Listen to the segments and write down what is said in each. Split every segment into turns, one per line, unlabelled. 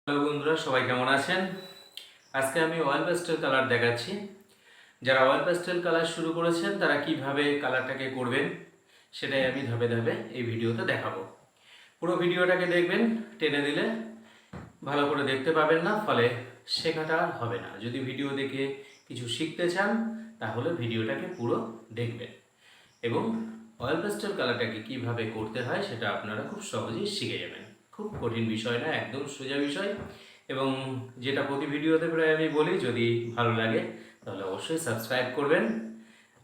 Hello বন্ধুরা, সবাই কেমন আছেন? আজকে আমি অয়েল প্যাস্টেল কালার দেখাচ্ছি। যারা অয়েল প্যাস্টেল কালার শুরু করেছেন তারা কিভাবে কালারটাকে করবেন সেটাই আমি ধাপে ধাপে এই ভিডিওতে দেখাবো। পুরো ভিডিওটাকে দেখবেন, টেনে দিলে ভালো করে দেখতে পাবেন না, ফলে শেখাটা আর হবে না। যদি ভিডিও দেখে কিছু শিখতে চান তাহলে ভিডিওটাকে পুরো দেখবেন এবং অয়েল প্যাস্টেল কালারটাকে কিভাবে করতে হয় সেটা আপনারা খুব সহজেই শিখে যাবেন। খুব কঠিন বিষয় না, একদম সোজা বিষয়। এবং যেটা প্রতি ভিডিওতে প্রায় আমি বলি, যদি ভালো লাগে তাহলে অবশ্যই সাবস্ক্রাইব করবেন।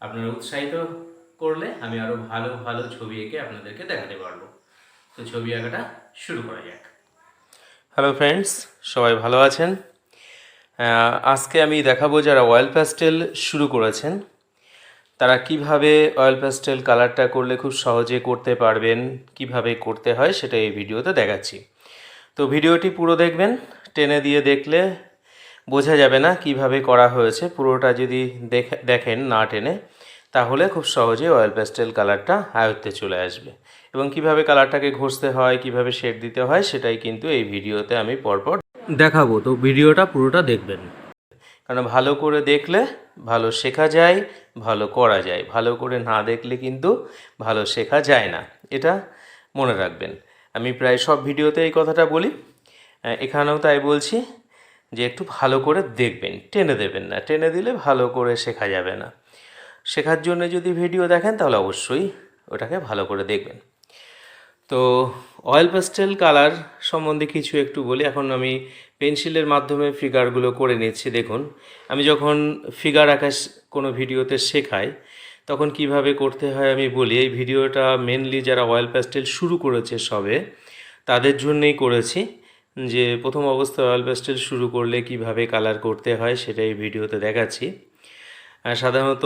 আপনারা উৎসাহিত করলে আমি আরও ভালো ভালো ছবি এঁকে আপনাদেরকে দেখাতে পারবো। তো ছবি আঁকাটা শুরু করা যাক। হ্যালো ফ্রেন্ডস, সবাই ভালো আছেন? আজকে আমি দেখাবো যারা অয়েল প্যাস্টেল শুরু করেছেন তারা কিভাবে অয়েল প্যাস্টেল কালারটা করলে খুব সহজে করতে পারবেন, কিভাবে করতে হয় সেটা এই ভিডিওতে দেখাচ্ছি। তো ভিডিওটি পুরো দেখবেন, টেনে দিয়ে দেখলে বোঝা যাবে না কিভাবে করা হয়েছে। পুরোটা যদি দেখেন না টেনে, তাহলে খুব সহজে অয়েল প্যাস্টেল কালারটা আয়ত্তে চলে আসবে। এবং কিভাবে কালারটাকে ঘষতে হয়, কিভাবে শেড দিতে হয় সেটাই কিন্তু এই ভিডিওতে আমি পরপর দেখাবো। তো ভিডিওটা পুরোটা দেখবেন, কারণ ভালো করে দেখলে ভালো শেখা যায়, ভালো করা যায়। ভালো করে না দেখলে কিন্তু ভালো শেখা যায় না, এটা মনে রাখবেন। আমি প্রায় সব ভিডিওতে এই কথাটা বলি, এখানেও তাই বলছি যে একটু ভালো করে দেখবেন, টেনে দেবেন না। টেনে দিলে ভালো করে শেখা যাবে না। শেখার জন্য যদি ভিডিও দেখেন তাহলে অবশ্যই ওটাকে ভালো করে দেখবেন। তো অয়েল প্যাস্টেল কালার সম্বন্ধে কিছু একটু বলি। এখন আমি পেন্সিলের মাধ্যমে ফিগারগুলো করে নিচ্ছি। দেখুন, আমি যখন ফিগার আঁকা কোনো ভিডিওতে শেখাই তখন কিভাবে করতে হয় আমি বলি। এই ভিডিওটা মেনলি যারা অয়েল প্যাস্টেল শুরু করেছে সবে, তাদের জন্যই করেছি, যে প্রথম অবস্থায় অয়েল প্যাস্টেল শুরু করলে কিভাবে কালার করতে হয় সেটা এই ভিডিওতে দেখাচ্ছি। সাধারণত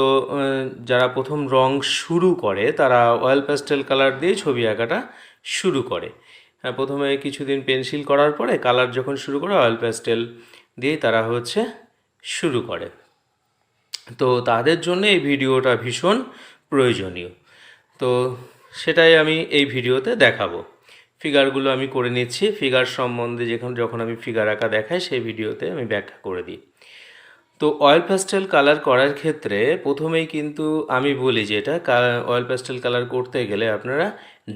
যারা প্রথম রং শুরু করে তারা অয়েল প্যাস্টেল কালার দিয়ে ছবি আঁকাটা শুরু করে। প্রথমে কিছুদিন পেন্সিল করার পরে কালার যখন শুরু করে অয়েল প্যাস্টেল দিয়েই তারা শুরু করে। তো তাদের জন্য এই ভিডিওটা ভীষণ প্রয়োজনীয়। তো সেটাই আমি এই ভিডিওতে দেখাবো। ফিগারগুলো আমি করে নিচ্ছি। ফিগার সম্বন্ধে যখন আমি ফিগার আঁকা দেখাই সেই ভিডিওতে আমি ব্যাখ্যা করে দিই। তো অয়েল প্যাস্টেল কালার করার ক্ষেত্রে প্রথমেই কিন্তু আমি বলি যে এটা অয়েল প্যাস্টেল কালার করতে গেলে আপনারা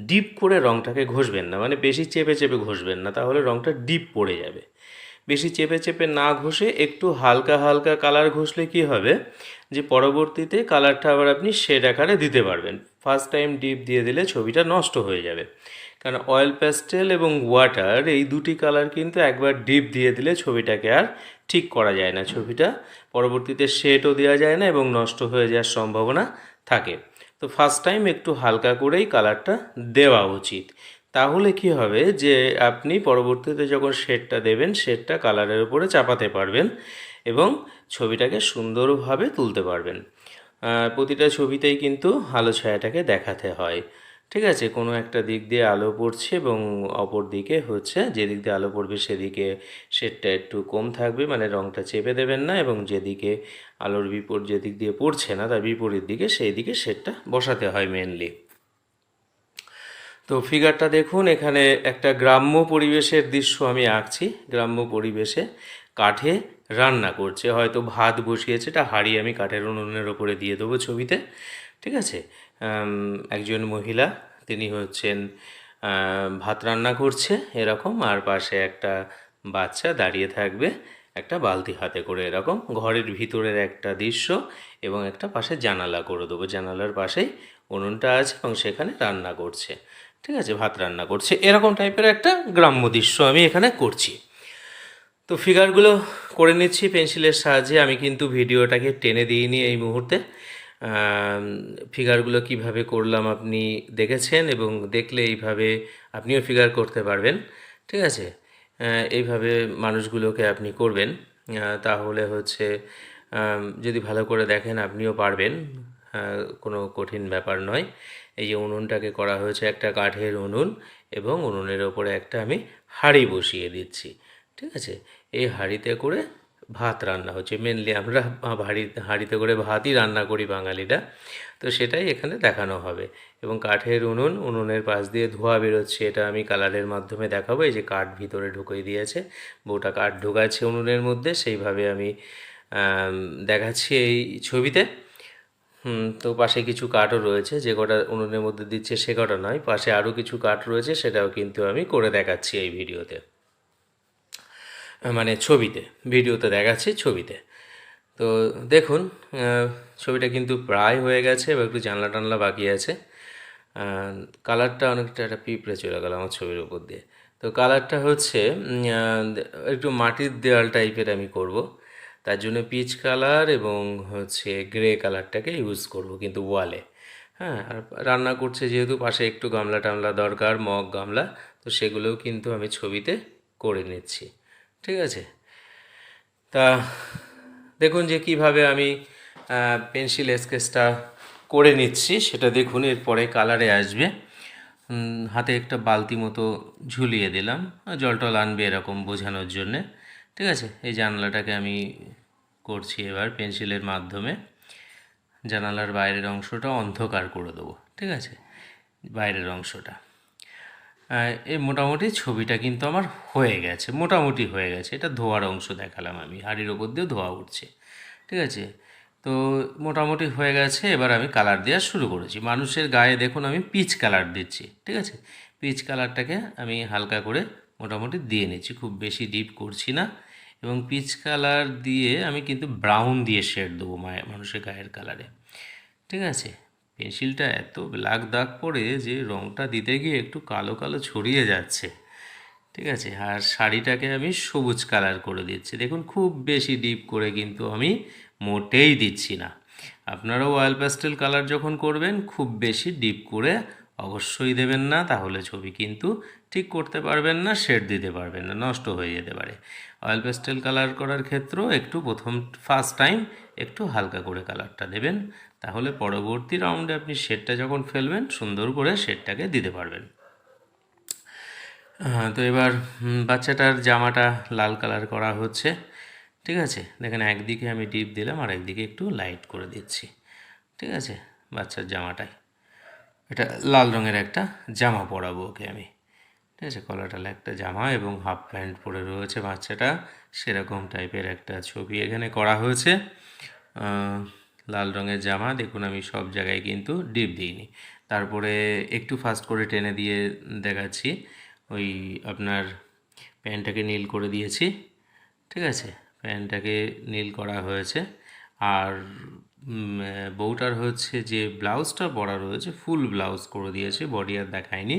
ডিপ করে রঙটাকে ঘষবেন না, মানে বেশি চেপে চেপে ঘষবেন না, তাহলে রঙটা ডিপ পড়ে যাবে। বেশি চেপে চেপে না ঘষে একটু হালকা হালকা কালার ঘষলে কি হবে, যে পরবর্তীতে কালারটা আবার আপনি শেড আকারে দিতে পারবেন। ফার্স্ট টাইম ডিপ দিয়ে দিলে ছবিটা নষ্ট হয়ে যাবে, কারণ অয়েল প্যাস্টেল এবং ওয়াটার এই দুটি কালার কিন্তু একবার ডিপ দিয়ে দিলে ছবিটাকে আর ঠিক করা যায় না। ছবিটা পরবর্তীতে শেডও দেওয়া যায় না এবং নষ্ট হয়ে যাওয়ার সম্ভাবনা থাকে। তো ফার্স্ট টাইম একটু হালকা করেই কালারটা দেওয়া উচিত। তাহলে কি হবে, যে আপনি পরবর্তীতে যখন শেডটা দেবেন শেডটা কালারের উপরে চাপাতে পারবেন এবং ছবিটাকে সুন্দরভাবে তুলতে পারবেন। প্রতিটা ছবিতেই কিন্তু আলো ছায়াটাকে দেখাতে হয়। ঠিক আছে, কোনো একটা দিক দিয়ে আলো পড়ছে এবং অপর দিকে যেদিক দিয়ে আলো পড়বে সেদিকে শেডটা একটু কম থাকবে, মানে রঙটা চেপে দেবেন না, এবং যেদিকে আলোর যেদিক দিয়ে পড়ছে না তার বিপরীত দিকে সেই দিকে শেডটা বসাতে হয় মেনলি। তো ফিগারটা দেখুন, এখানে একটা গ্রাম্য পরিবেশের দৃশ্য আমি আঁকছি। গ্রাম্য পরিবেশে কাঠে রান্না করছে, হয়তো ভাত বসিয়েছে, এটা হাঁড়ি আমি কাঠের উনুনের ওপরে দিয়ে দেবো ছবিতে। ঠিক আছে, একজন মহিলা, তিনি ভাত রান্না করছে এরকম, আর পাশে একটা বাচ্চা দাঁড়িয়ে থাকবে একটা বালতি হাতে করে, এরকম ঘরের ভিতরের একটা দৃশ্য। এবং একটা পাশে জানালা করে দেবো, জানালার পাশেই উনুনটা আছে এবং সেখানে রান্না করছে। ঠিক আছে, ভাত রান্না করছে, এরকম টাইপের একটা গ্রাম্য দৃশ্য আমি এখানে করছি। তো ফিগারগুলো করে নিচ্ছি পেন্সিলের সাহায্যে। আমি কিন্তু ভিডিওটাকে টেনে দিইনি এই মুহূর্তে। ফিগারগুলো কিভাবে করলাম আপনি দেখেছেন, এবং দেখলে এইভাবে আপনিও ফিগার করতে পারবেন। ঠিক আছে, এইভাবে মানুষগুলোকে আপনি করবেন, তাহলে যদি ভালো করে দেখেন আপনিও পারবেন। কোনো কঠিন ব্যাপার নয়। এই যে উনুনটাকে করা হয়েছে একটা কাঠের উনুন, এবং উনুনের ওপরে একটা আমি হাঁড়ি বসিয়ে দিচ্ছি। ঠিক আছে, এই হাঁড়িতে করে ভাত রান্না হচ্ছে। মেনলি আমরা হাঁড়িতে করে ভাতই রান্না করি বাঙালিরা, তো সেটাই এখানে দেখানো হবে। এবং কাঠের উনুনের পাশ দিয়ে ধোঁয়া বেরোচ্ছে, এটা আমি কালারের মাধ্যমে দেখাবো। এই যে কাঠ ভিতরে ঢুকিয়ে দিয়েছে, বউটা কাঠ ঢুকাচ্ছে উনুনের মধ্যে, সেইভাবে আমি দেখাচ্ছি এই ছবিতে। তো পাশে কিছু কাঠও রয়েছে, যে কটা উনুনের মধ্যে দিচ্ছে সে কটা নয়, পাশে আরও কিছু কাঠ রয়েছে, সেটাও কিন্তু আমি করে দেখাচ্ছি এই ভিডিওতে, মানে ছবিতে। ভিডিওতে দেখাচ্ছি, ছবিতে। তো দেখুন, ছবিটা কিন্তু প্রায় হয়ে গেছে, এবার একটু জানলা টানলা বাকি আছে। কালারটা অনেকটা, একটা পিঁপড়ে চলে গেল আমার ছবির উপর দিয়ে। তো কালারটা হচ্ছে একটু মাটির দেওয়াল টাইপের আমি করব। তার জন্য পিচ কালার এবং হচ্ছে গ্রে কালারটাকে ইউজ করব কিন্তু ওয়ালে। হ্যাঁ, আর রান্না করছে যেহেতু, পাশে একটু গামলা টামলা দরকার, মগ গামলা, তো সেগুলোও কিন্তু আমি ছবিতে করে নিচ্ছি। ঠিক আছে? তা দেখুন যে কিভাবে আমি পেন্সিল স্কেচটা করে নিচ্ছি, সেটা দেখুন। এরপরে কালারে আসবে। হাতে একটা বালতি মতো ঝুলিয়ে দিলাম, জল টল আনবে এরকম বোঝানোর জন্যে। ঠিক আছে? এই জানলাটাকে আমি করছি এবার পেন্সিলের মাধ্যমে। জানালার বাইরের অংশটা অন্ধকার করে দেবো। ঠিক আছে? বাইরের অংশটা এই মোটামুটি ছবিটা কিন্তু আমার হয়ে গেছে, মোটামুটি হয়ে গেছে। এটা ধোয়ার অংশ দেখালাম আমি, হাঁড়ির ওপর দিয়ে ধোয়া উঠছে। ঠিক আছে? তো মোটামুটি হয়ে গেছে, এবার আমি কালার দেওয়া শুরু করেছি। মানুষের গায়ে দেখুন আমি পিচ কালার দিচ্ছি। ঠিক আছে? পিচ কালারটাকে আমি হালকা করে মোটামুটি দিয়ে নিচ্ছি, খুব বেশি ডিপ করছি না। এবং পিচ কালার দিয়ে আমি কিন্তু ব্রাউন দিয়ে শেড দেবো মানুষের গায়ের কালারে। ঠিক আছে? পেন্সিলটা এত ব্ল্যাক দাগ পড়ে যে রঙটা দিতে গিয়ে একটু কালো কালো ছড়িয়ে যাচ্ছে। ঠিক আছে? আর শাড়িটাকে আমি সবুজ কালার করে দিচ্ছি। দেখুন, খুব বেশি ডিপ করে কিন্তু আমি মোটেই দিচ্ছি না। আপনারাও অয়েল প্যাস্টেল কালার যখন করবেন, খুব বেশি ডিপ করে অবশ্যই দেবেন না, তাহলে ছবি কিন্তু ঠিক করতে পারবেন না, শেড দিতে পারবেন না, নষ্ট হয়ে যেতে পারে। অয়েল প্যাস্টেল কালার করার ক্ষেত্রেও একটু ফার্স্ট টাইম একটু হালকা করে কালারটা দেবেন, তাহলে পরবর্তী রাউন্ডে আপনি শেডটা যখন ফেলবেন, সুন্দর করে শেডটাকে দিতে পারবেন। তো এবার বাচ্চাটার জামাটা লাল কালার করা হচ্ছে। ঠিক আছে? দেখেন, একদিকে আমি ডিপ দিলাম আর একদিকে একটু লাইট করে দিচ্ছি। ঠিক আছে? বাচ্চার জামাটায় এটা লাল রঙের একটা জামা পরাবো ওকে আমি। ঠিক আছে? কলারটালা একটা জামা এবং হাফ প্যান্ট পরে রয়েছে বাচ্চাটা, সেরকম টাইপের একটা ছবি এখানে করা হয়েছে। লাল রঙের জামা, দেখুন আমি সব জায়গায় কিন্তু ডিপ দিইনি। তারপরে একটু ফাস্ট করে টেনে দিয়ে দেখাচ্ছি, ওই আপনার প্যান্টটাকে নীল করে দিয়েছি। ঠিক আছে? প্যান্টটাকে নীল করা হয়েছে। আর বউটার হচ্ছে যে ব্লাউজটা পরা রয়েছে, ফুল ব্লাউজ করে দিয়েছে, বডি আর দেখায়নি।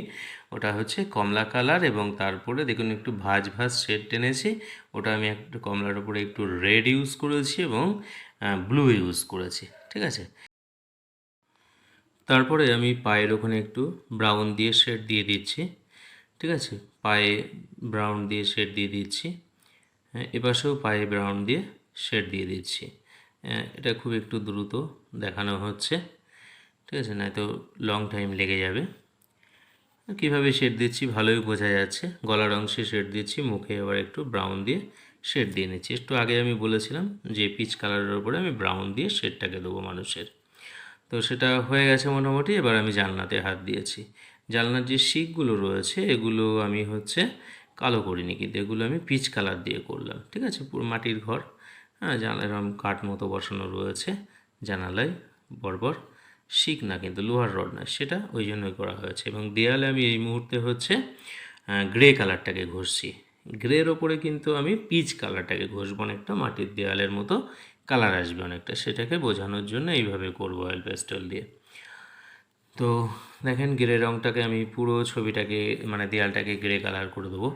ওটা হচ্ছে কমলা কালার, এবং তারপরে দেখুন একটু ভাঁজ ভাঁজ শেড টেনেছি। ওটা আমি একটু কমলার উপরে একটু রেড ইউজ করেছি এবং ব্লু ইউজ করেছি। ঠিক আছে? তারপরে আমি পায়ের ওখানে একটু ব্রাউন দিয়ে শেড দিয়ে দিচ্ছি। ঠিক আছে? পায়ে ব্রাউন দিয়ে শেড দিয়ে দিচ্ছি। হ্যাঁ, এপাশেও পায়ে ব্রাউন দিয়ে শেড দিয়ে দিচ্ছি। এটা খুব একটু দ্রুত দেখানো হচ্ছে। ঠিক আছে? নয়তো লং টাইম লেগে যাবে। কীভাবে শেড দিচ্ছি ভালোই বোঝা যাচ্ছে। গলার অংশে শেড দিচ্ছি, মুখে আবার একটু ব্রাউন দিয়ে শেড দিয়ে নিচ্ছি। একটু আগে আমি বলেছিলাম যে পিচ কালারের উপরে আমি ব্রাউন দিয়ে শেডটাকে দেবো মানুষের। তো সেটা হয়ে গেছে মোটামুটি। এবার আমি জানলাতে হাত দিয়েছি। জানলার যে শিকগুলো রয়েছে, এগুলো আমি হচ্ছে কালো করিনি, কিন্তু এগুলো আমি পিচ কালার দিয়ে করলাম। ঠিক আছে? পুরো মাটির ঘর। হ্যাঁ, এরকম কাঠ মতো বসানো রয়েছে জানালায় বরাবর, শিক না কিন্তু, লোহার রড না, সেটা ওই জন্যই করা হয়েছে। এবং দেয়ালে আমি এই মুহূর্তে হচ্ছে গ্রে কালারটাকে ঘষছি। গ্রের ওপরে কিন্তু আমি পিচ কালারটাকে ঘষবো, অনেকটা মাটির দেয়ালের মতো কালার আসবে অনেকটা, সেটাকে বোঝানোর জন্য এইভাবে করবো অয়েল প্যাস্টেল দিয়ে। তো দেখেন, গ্রে রঙটাকে আমি পুরো ছবিটাকে, মানে দেয়ালটাকে গ্রে কালার করে দেবো।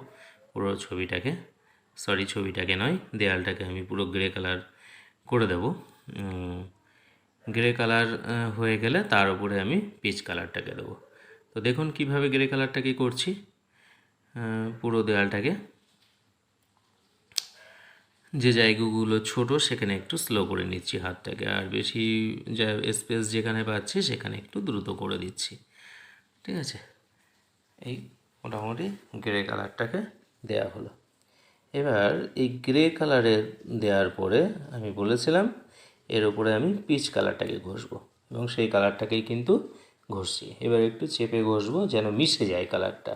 পুরো ছবিটাকে নয়, দেয়ালটাকে আমি পুরো গ্রে কালার করে দেবো। গ্রে কালার হয়ে গেলে তার উপরে আমি পিচ কালারটাকে দেবো। তো দেখুন কিভাবে গ্রে কালারটাকে করছি পুরো দেয়ালটাকে। যে জায়গাগুলো ছোট সেখানে একটু স্লো করে নিচ্ছি হাতটাকে, আর বেশি যা স্পেস যেখানে পাচ্ছি সেখানে একটু দ্রুত করে দিচ্ছি। ঠিক আছে? এই মোটামুটি গ্রে কালারটাকে দেয়া হলো। এবার এই গ্রে কালারের দেওয়ার পরে আমি বলেছিলাম এর উপরে আমি পিচ কালারটাকে ঘষবো এবং সেই কালারটাকেই কিন্তু ঘষছি। এবার একটু চেপে ঘষবো যেন মিশে যায় কালারটা।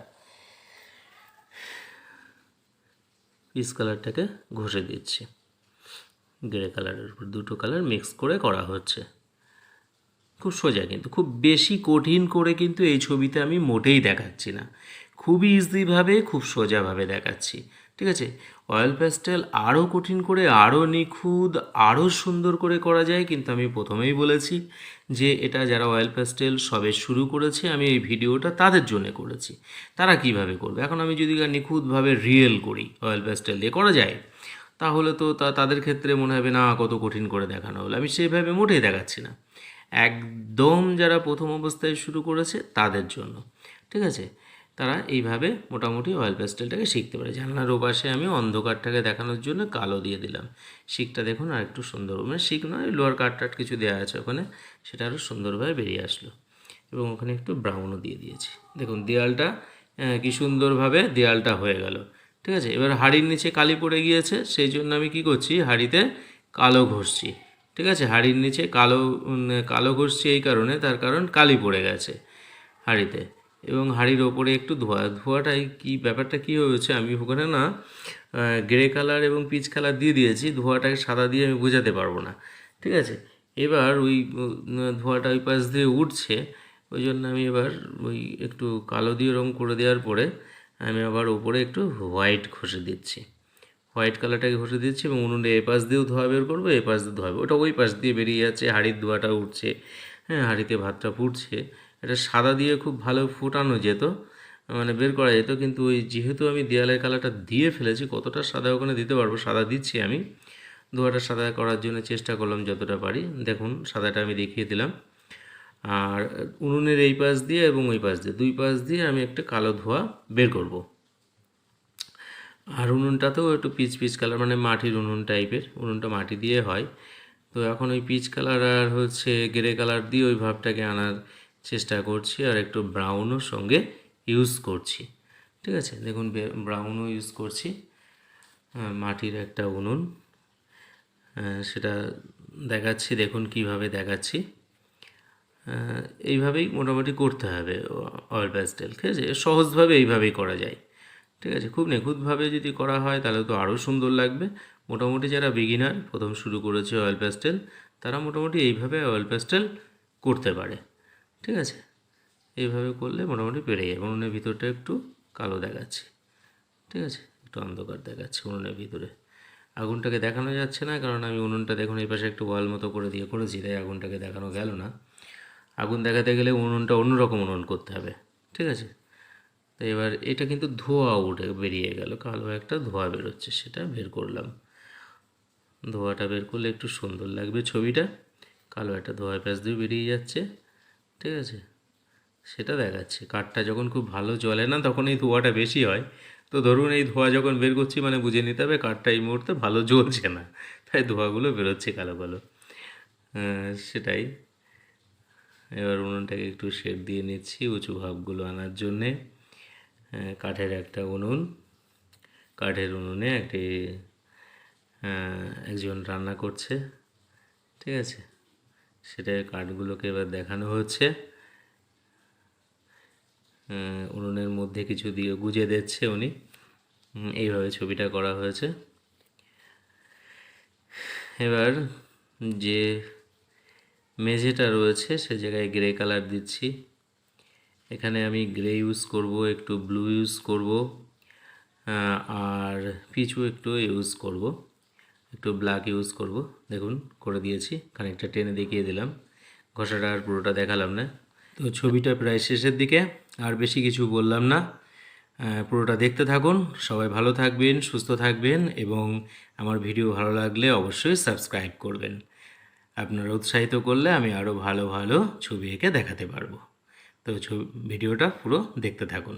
পিচ কালারটাকে ঘষে দিচ্ছি। গ্রে কালারের উপর দুটো কালার মিক্স করে করা হচ্ছে। খুব সোজা, কিন্তু খুব বেশি কঠিন করে কিন্তু এই ছবিতে আমি মোটেই দেখাচ্ছি না, খুবই ইজিভাবে খুব সোজাভাবে দেখাচ্ছি। ঠিক আছে, অয়েল প্যাস্টেল আরও কঠিন করে, আরও নিখুঁত, আরও সুন্দর করে করা যায়, কিন্তু আমি প্রথমেই বলেছি যে এটা যারা অয়েল প্যাস্টেল সবে শুরু করেছে আমি এই ভিডিওটা তাদের জন্য করেছি। তারা কিভাবে করবে, এখন আমি যদি নিখুঁতভাবে রিয়েল করি অয়েল প্যাস্টেল দিয়ে করা যায়, তাহলে তো তাদের ক্ষেত্রে মনে হবে না কত কঠিন করে দেখানো হলো। আমি সেইভাবে মোটেই দেখাচ্ছি না, একদম যারা প্রথম অবস্থায় শুরু করেছে তাদের জন্য। ঠিক আছে, তারা এইভাবে মোটামুটি অয়েল প্যাস্টেলটাকে শিখতে পারে। জানলার ওপাশে আমি অন্ধকারটাকে দেখানোর জন্য কালো দিয়ে দিলাম। শিকটা দেখুন আর একটু সুন্দর, মানে শিক নয়, লোয়ার কাট কিছু দেওয়া আছে ওখানে, সেটা আরও সুন্দরভাবে বেরিয়ে আসলো। এবং ওখানে একটু ব্রাউনও দিয়ে দিয়েছি। দেখুন দেয়ালটা কি সুন্দরভাবে দেয়ালটা হয়ে গেল। ঠিক আছে, এবার হাঁড়ির নিচে কালি পড়ে গিয়েছে, সেই জন্য আমি কি করছি, হাঁড়িতে কালো ঘষছি। ঠিক আছে, হাঁড়ির নিচে কালো ঘষছি এই কারণে, তার কারণ কালি পড়ে গেছে হাঁড়িতে। এবং হাঁড়ির ওপরে একটু ধোয়াটাই কি ব্যাপারটা কী হয়েছে, আমি ওখানে না গ্রে কালার এবং পিচ কালার দিয়ে দিয়েছি, ধোয়াটাকে সাদা দিয়ে আমি বোঝাতে পারবো না। ঠিক আছে, এবার ওই ধোঁয়াটা ওই পাশ দিয়ে উঠছে, ওই জন্য আমি এবার ওই একটু কালো দিয়ে রঙ করে দেওয়ার পরে আমি আবার ওপরে একটু হোয়াইট ঘষে দিচ্ছি। হোয়াইট কালারটাকে ঘষে দিচ্ছি এবং উনুনে এ পাশ দিয়েও ধোয়া বের করবো, এ পাশ দিয়ে ধোয়া, ওটা ওই পাশ দিয়ে বেরিয়ে যাচ্ছে, হাঁড়ির ধোয়াটা উঠছে। হ্যাঁ, হাঁড়িতে ভাতটা ফুটছে, এটা সাদা দিয়ে খুব ভালো ফোটানো যেত, মানে বের করা যেত, কিন্তু ওই যেহেতু আমি দেয়ালের কালারটা দিয়ে ফেলেছি, কতটা সাদা ওখানে দিতে পারবো, সাদা দিচ্ছি আমি। ধোয়াটা সাদা করার জন্য চেষ্টা করলাম যতটা পারি। দেখুন সাদাটা আমি দেখিয়ে দিলাম। আর উনুনের এই পাশ দিয়ে এবং ওই পাশ দিয়ে, দুই পাশ দিয়ে আমি একটা কালো ধোঁয়া বের করব। আর উনুনটাতেও একটু পিচ পিচ কালার, মানে মাটির উনুন টাইপের, উনুনটা মাটি দিয়ে হয়, তো এখন ওই পিচ কালার আর হচ্ছে গ্রে কালার দিয়ে ওই ভাবটাকে আনার চেষ্টা করছি, আর একটু ব্রাউনও সঙ্গে ইউজ করছি। ঠিক আছে, দেখুন ব্রাউনও ইউজ করছি। মাটির একটা উনুন, সেটা দেখাচ্ছি, দেখুন কিভাবে দেখাচ্ছি। এইভাবেই মোটামুটি করতে হবে অয়েল প্যাস্টেল। ঠিক আছে, সহজভাবে এইভাবেই করা যায়। ঠিক আছে, খুব নিখুঁতভাবে যদি করা হয় তাহলে তো আরও সুন্দর লাগবে। মোটামুটি যারা বিগিনার, প্রথম শুরু করেছে অয়েল প্যাস্টেল, তারা মোটামুটি এইভাবে অয়েল প্যাস্টেল করতে পারে। ঠিক আছে, এইভাবে করলে মোটামুটি পেরে যায়। উনুনের ভিতরটা একটু কালো দেখাচ্ছে, ঠিক আছে, একটু অন্ধকার দেখাচ্ছে উনুনের ভিতরে। আগুনটাকে দেখানো যাচ্ছে না, কারণ আমি উনুনটা দেখুন এই পাশে একটু ওয়াল মতো করে দিয়ে করেছি, তাই আগুনটাকে দেখানো গেল না। আগুন দেখাতে গেলে উনুনটা অন্যরকম উনুন করতে হবে। ঠিক আছে, তো এবার এটা কিন্তু ধোঁয়া উঠে বেরিয়ে গেল, কালো একটা ধোঁয়া বেরোচ্ছে, সেটা বের করলাম। ধোঁয়াটা বের করলে একটু সুন্দর লাগবে ছবিটা, কালো একটা ধোঁয়া পাশ দিয়ে বেরিয়ে যাচ্ছে। ঠিক আছে, সেটা দেখাচ্ছে। কাঠটা যখন খুব ভালো জ্বলে না তখন এই ধোঁয়াটা বেশি হয়, তো ধরুন এই ধোঁয়া যখন বের করছি মানে বুঝে নিতে হবে কাঠটা এই মুহূর্তে ভালো জ্বলছে না, তাই ধোঁয়াগুলো বেরোচ্ছে কালো কালো। সেটাই। এবার উনুনটাকে একটু শেড দিয়ে নিচ্ছি উঁচু ভাবগুলো আনার জন্যে। কাঠের একটা উনুন, কাঠের উনুনে একজন রান্না করছে। ঠিক আছে, সেটা কাঠগুলোকে এবার দেখানো হচ্ছে। উনুনের মধ্যে কিছু দিয়ে গুজে দিচ্ছে উনি, এইভাবে ছবিটা করা হয়েছে। এবার যে মেঝেটা রয়েছে সে জায়গায় গ্রে কালার দিচ্ছি। এখানে আমি গ্রে ইউজ করব, একটু ব্লু ইউজ করব, আর পিচু একটু ইউজ করব, একটু ব্ল্যাক ইউজ করব। দেখুন করে দিয়েছি, খানিকটা টেনে দেখিয়ে দিলাম, ঘষাটা আর পুরোটা দেখালাম না। তো ছবিটা প্রায় শেষের দিকে, আর বেশি কিছু বললাম না, পুরোটা দেখতে থাকুন। সবাই ভালো থাকবেন, সুস্থ থাকবেন, এবং আমার ভিডিও ভালো লাগলে অবশ্যই সাবস্ক্রাইব করবেন। আপনারা উৎসাহিত করলে আমি আরও ভালো ভালো ছবি এঁকে দেখাতে পারবো। তো ভিডিওটা পুরো দেখতে থাকুন।